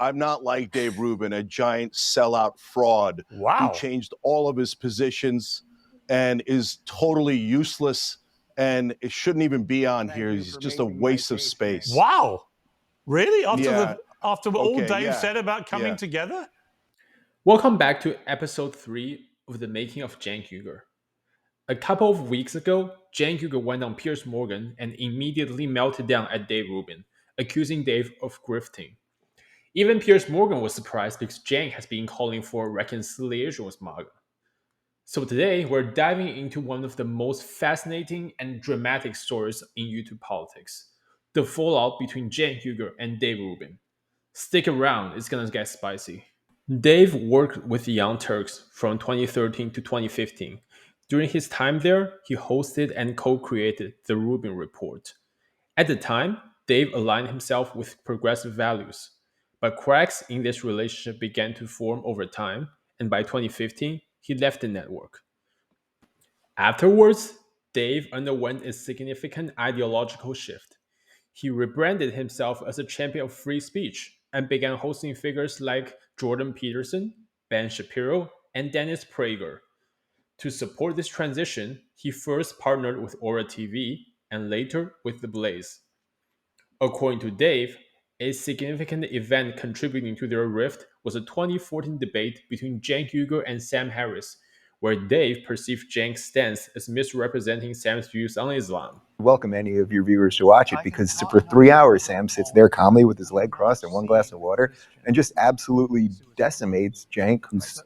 I'm not like Dave Rubin, a giant sellout fraud who Wow. changed all of his positions and is totally useless and it shouldn't even be on here. He's just a waste of space. Wow. Really? Yeah. After all Okay, Dave yeah. said about coming Yeah. together? Welcome back to episode 3 of the making of Cenk Uygur. A couple of weeks ago, Cenk Uygur went on Piers Morgan and immediately melted down at Dave Rubin, accusing Dave of grifting. Even Piers Morgan was surprised because Cenk has been calling for reconciliation with MAGA. So today, we're diving into one of the most fascinating and dramatic stories in YouTube politics: the fallout between Cenk Uygur and Dave Rubin. Stick around, it's gonna get spicy. Dave worked with the Young Turks from 2013 to 2015. During his time there, he hosted and co-created the Rubin Report. At the time, Dave aligned himself with progressive values, but cracks in this relationship began to form over time, and by 2015, he left the network. Afterwards, Dave underwent a significant ideological shift. He rebranded himself as a champion of free speech and began hosting figures like Jordan Peterson, Ben Shapiro, and Dennis Prager. To support this transition, he first partnered with Aura TV and later with The Blaze. According to Dave, a significant event contributing to their rift was a 2014 debate between Cenk Uygur and Sam Harris, where Dave perceived Cenk's stance as misrepresenting Sam's views on Islam. Welcome any of your viewers to watch it, because for 3 hours Sam sits there calmly with his leg crossed and one glass of water and just absolutely decimates Cenk, who's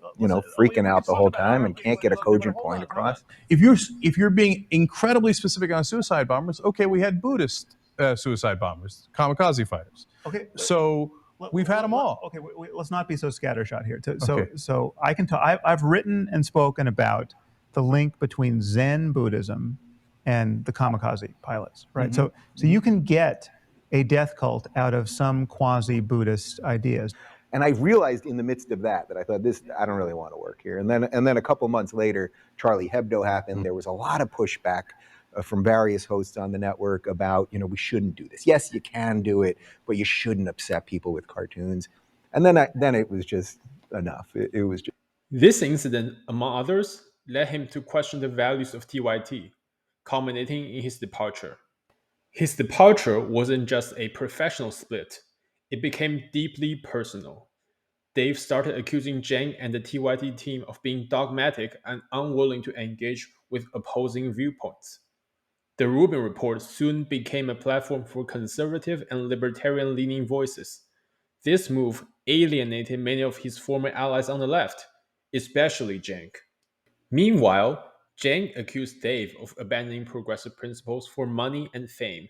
freaking out the whole time and can't get a cogent point across. If you're being incredibly specific on suicide bombers, okay, we had Buddhist suicide bombers, kamikaze fighters. Okay, so we've had them all. Okay, let's not be so scattershot here. Okay. So I can tell. I've written and spoken about the link between Zen Buddhism and the kamikaze pilots, right? Mm-hmm. So you can get a death cult out of some quasi-Buddhist ideas. And I realized in the midst of that I thought, I don't really want to work here. And then a couple months later, Charlie Hebdo happened. There was a lot of pushback from various hosts on the network about, we shouldn't do this. Yes, you can do it, but you shouldn't upset people with cartoons. And then it was just enough. It was just. This incident, among others, led him to question the values of TYT, culminating in his departure. His departure wasn't just a professional split, it became deeply personal. Dave started accusing Cenk and the TYT team of being dogmatic and unwilling to engage with opposing viewpoints. The Rubin Report soon became a platform for conservative and libertarian-leaning voices. This move alienated many of his former allies on the left, especially Cenk. Meanwhile, Cenk accused Dave of abandoning progressive principles for money and fame.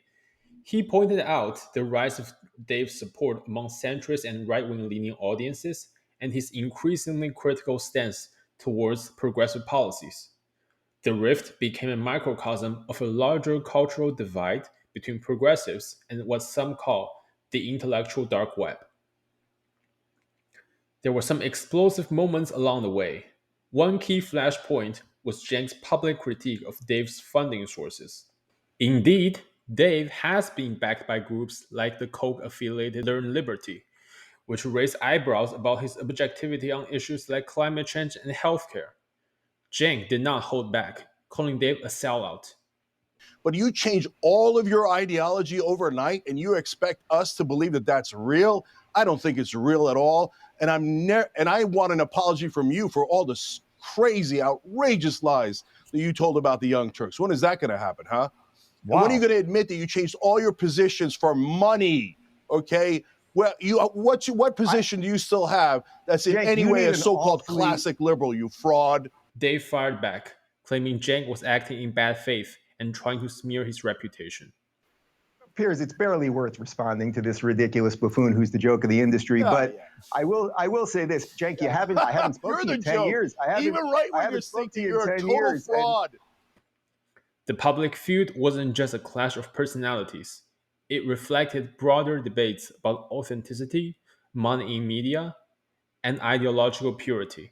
He pointed out the rise of Dave's support among centrist and right-wing leaning audiences and his increasingly critical stance towards progressive policies. The rift became a microcosm of a larger cultural divide between progressives and what some call the intellectual dark web. There were some explosive moments along the way. One key flashpoint was Cenk's public critique of Dave's funding sources. Indeed, Dave has been backed by groups like the Koch-affiliated Learn Liberty, which raised eyebrows about his objectivity on issues like climate change and healthcare. Cenk did not hold back, calling Dave a sellout. But you change all of your ideology overnight and you expect us to believe that that's real? I don't think it's real at all. And I want an apology from you for all the crazy, outrageous lies that you told about the Young Turks. When is that going to happen, huh? Wow. And when are you going to admit that you changed all your positions for money? Okay. Well, what position do you still have that's in any way a so-called classic liberal, you fraud? Dave fired back, claiming Cenk was acting in bad faith and trying to smear his reputation. Piers, it's barely worth responding to this ridiculous buffoon who's the joke of the industry. I will say this, Cenk, I haven't spoken to you in 10 years. Even right when you're thinking you're a total fraud. The public feud wasn't just a clash of personalities. It reflected broader debates about authenticity, money in media, and ideological purity.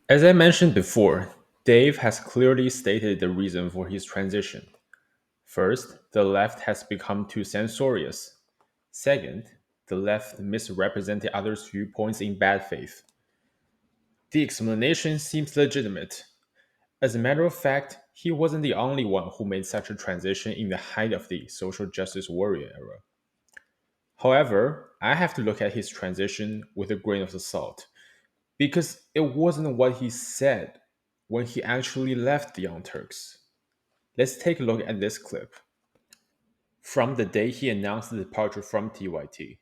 As I mentioned before, Dave has clearly stated the reason for his transition. First, the left has become too censorious. Second, the left misrepresented others' viewpoints in bad faith. The explanation seems legitimate. As a matter of fact, he wasn't the only one who made such a transition in the height of the social justice warrior era. However, I have to look at his transition with a grain of salt because it wasn't what he said when he actually left the Young Turks. Let's take a look at this clip from the day he announced the departure from TYT.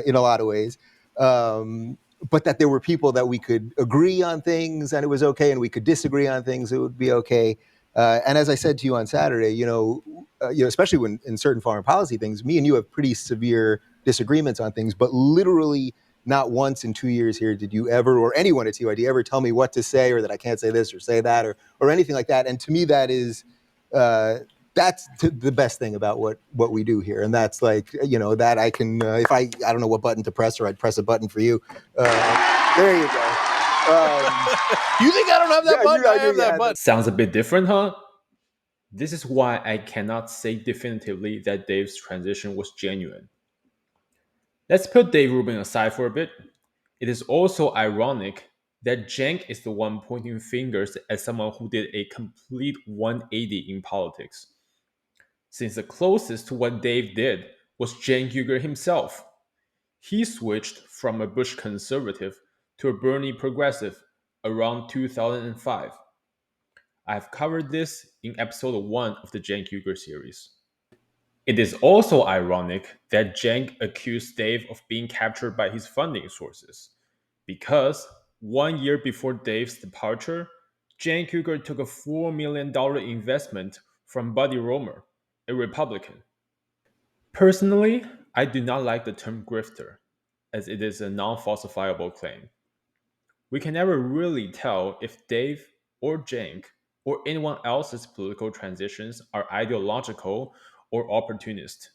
In a lot of ways. But that there were people that we could agree on things and it was okay, and we could disagree on things, it would be okay. And as I said to you on Saturday, especially when in certain foreign policy things, me and you have pretty severe disagreements on things, but literally not once in 2 years here did you ever, or anyone at TYD ever tell me what to say or that I can't say this or say that or anything like that. And to me, that's the best thing about what we do here, and that's like that I can if I don't know what button to press, or I'd press a button for you. There you go. You think I don't have that button? I have that button. Sounds a bit different, huh? This is why I cannot say definitively that Dave's transition was genuine. Let's put Dave Rubin aside for a bit. It is also ironic that Cenk is the one pointing fingers at someone who did a complete 180 in politics, since the closest to what Dave did was Cenk Uygur himself. He switched from a Bush conservative to a Bernie progressive around 2005. I've covered this in episode 1 of the Cenk Uygur series. It is also ironic that Cenk accused Dave of being captured by his funding sources, because 1 year before Dave's departure, Cenk Uygur took a $4 million investment from Buddy Roemer, a Republican. Personally, I do not like the term grifter, as it is a non falsifiable claim. We can never really tell if Dave or Cenk or anyone else's political transitions are ideological or opportunist.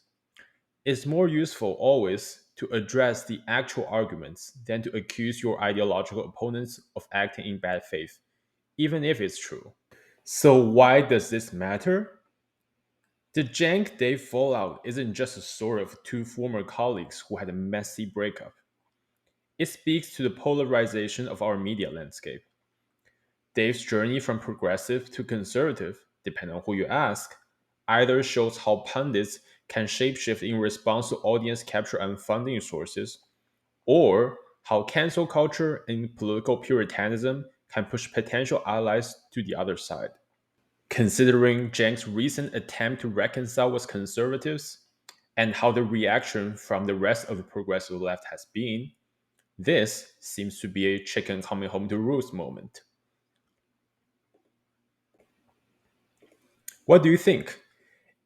It's more useful always to address the actual arguments than to accuse your ideological opponents of acting in bad faith, even if it's true. So, why does this matter? The Cenk Dave fallout isn't just a story of two former colleagues who had a messy breakup. It speaks to the polarization of our media landscape. Dave's journey from progressive to conservative, depending on who you ask, either shows how pundits can shapeshift in response to audience capture and funding sources, or how cancel culture and political puritanism can push potential allies to the other side. Considering Cenk's recent attempt to reconcile with conservatives and how the reaction from the rest of the progressive left has been, this seems to be a chicken coming home to roost moment. What do you think?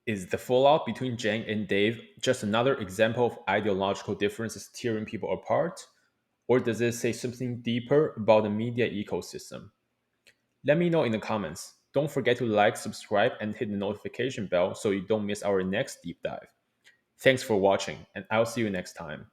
Is the fallout between Cenk and Dave just another example of ideological differences tearing people apart? Or does it say something deeper about the media ecosystem? Let me know in the comments. Don't forget to like, subscribe, and hit the notification bell so you don't miss our next deep dive. Thanks for watching, and I'll see you next time.